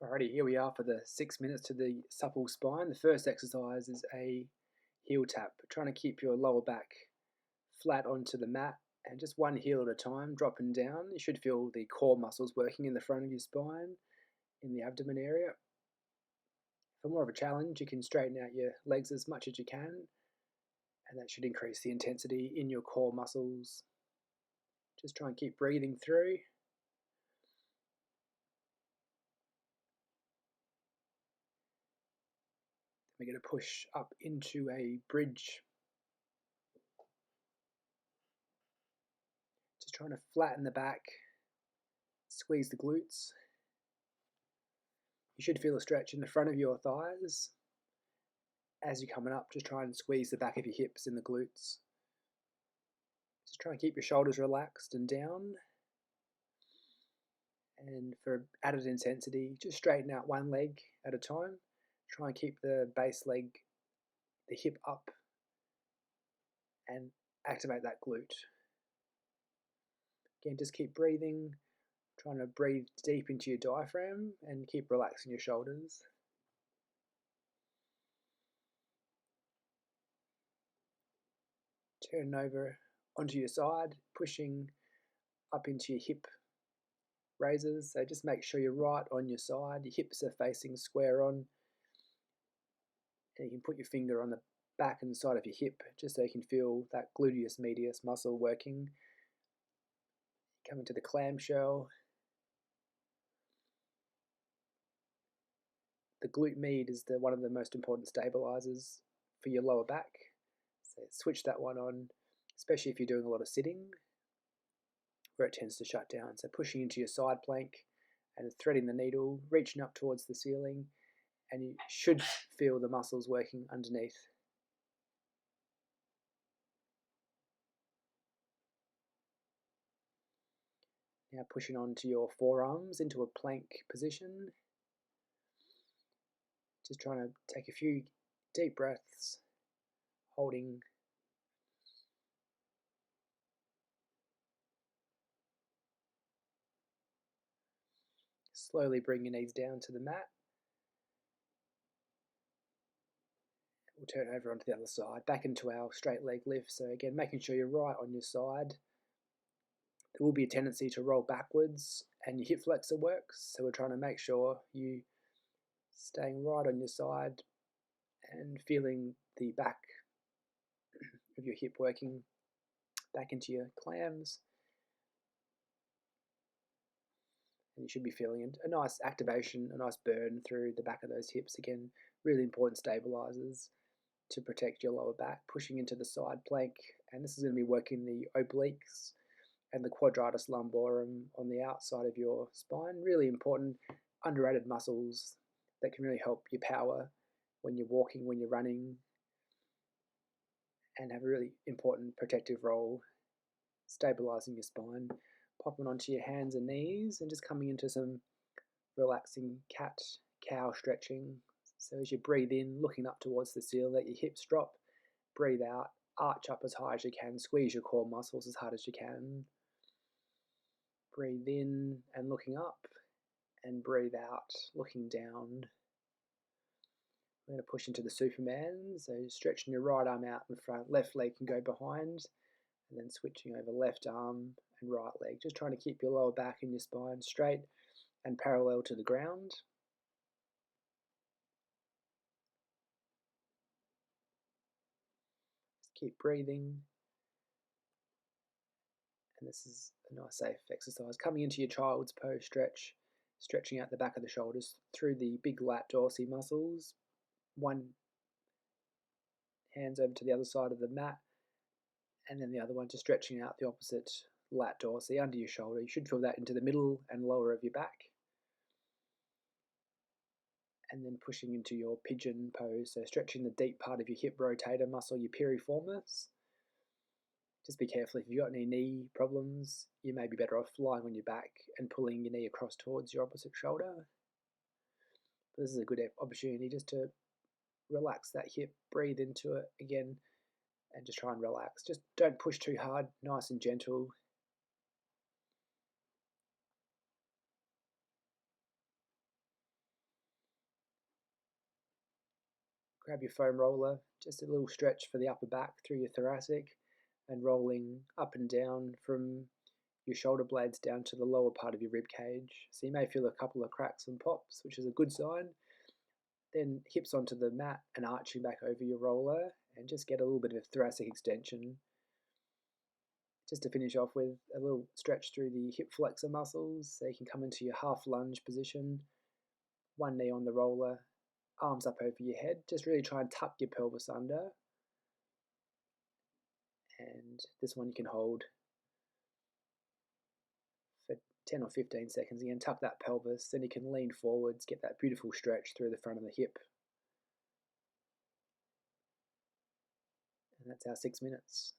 Alrighty, here we are for the 6 minutes to the supple spine. The first exercise is a heel tap, trying to keep your lower back flat onto the mat and just one heel at a time, dropping down. You should feel the core muscles working in the front of your spine, in the abdomen area. For more of a challenge, you can straighten out your legs as much as you can, and that should increase the intensity in your core muscles. Just try and keep breathing through. We're going to push up into a bridge. Just trying to flatten the back, squeeze the glutes. You should feel a stretch in the front of your thighs. As you're coming up, just try and squeeze the back of your hips in the glutes. Just try and keep your shoulders relaxed and down. And for added intensity, just straighten out one leg at a time. Try and keep the base leg, the hip up, and activate that glute. Again, just keep breathing, trying to breathe deep into your diaphragm and keep relaxing your shoulders. Turn over onto your side, pushing up into your hip raises. So just make sure you're right on your side, your hips are facing square on. And you can put your finger on the back and side of your hip just so you can feel that gluteus medius muscle working. Coming to the clamshell. The glute med is one of the most important stabilizers for your lower back. So switch that one on, especially if you're doing a lot of sitting, where it tends to shut down. So pushing into your side plank and threading the needle, reaching up towards the ceiling, and you should feel the muscles working underneath. Now pushing onto your forearms into a plank position. Just trying to take a few deep breaths, holding. Slowly bring your knees down to the mat. We'll turn over onto the other side, back into our straight leg lift. So again, making sure you're right on your side. There will be a tendency to roll backwards and your hip flexor works. So we're trying to make sure you staying right on your side and feeling the back of your hip working back into your clams. And you should be feeling a nice activation, a nice burn through the back of those hips. Again, really important stabilizers to protect your lower back, pushing into the side plank. And this is going to be working the obliques and the quadratus lumborum on the outside of your spine. Really important, underrated muscles that can really help your power when you're walking, when you're running, and have a really important protective role, stabilizing your spine. Popping onto your hands and knees and just coming into some relaxing cat-cow stretching. So as you breathe in, looking up towards the ceiling, let your hips drop. Breathe out, arch up as high as you can, squeeze your core muscles as hard as you can. Breathe in and looking up, and breathe out, looking down. We're going to push into the Superman, so stretching your right arm out in front, left leg can go behind, and then switching over left arm and right leg. Just trying to keep your lower back and your spine straight and parallel to the ground. Just keep breathing. And this is a nice safe exercise. Coming into your child's pose stretch, stretching out the back of the shoulders through the big lat dorsi muscles. One hands over to the other side of the mat, and then the other one just stretching out the opposite lat dorsi under your shoulder. You should feel that into the middle and lower of your back. And then pushing into your pigeon pose, so stretching the deep part of your hip rotator muscle, your piriformis. Just be careful, if you've got any knee problems, you may be better off lying on your back and pulling your knee across towards your opposite shoulder. But this is a good opportunity just to relax that hip, breathe into it again, and just try and relax. Just don't push too hard, nice and gentle. grab your foam roller, just a little stretch for the upper back through your thoracic, and rolling up and down from your shoulder blades down to the lower part of your rib cage. So you may feel a couple of cracks and pops, which is a good sign. Then hips onto the mat and arching back over your roller, and just get a little bit of thoracic extension. Just to finish off with a little stretch through the hip flexor muscles, so you can come into your half lunge position, one knee on the roller, arms up over your head. Just really try and tuck your pelvis under. And this one you can hold for 10 or 15 seconds. Again, tuck that pelvis, then you can lean forwards, get that beautiful stretch through the front of the hip. And that's our 6 minutes.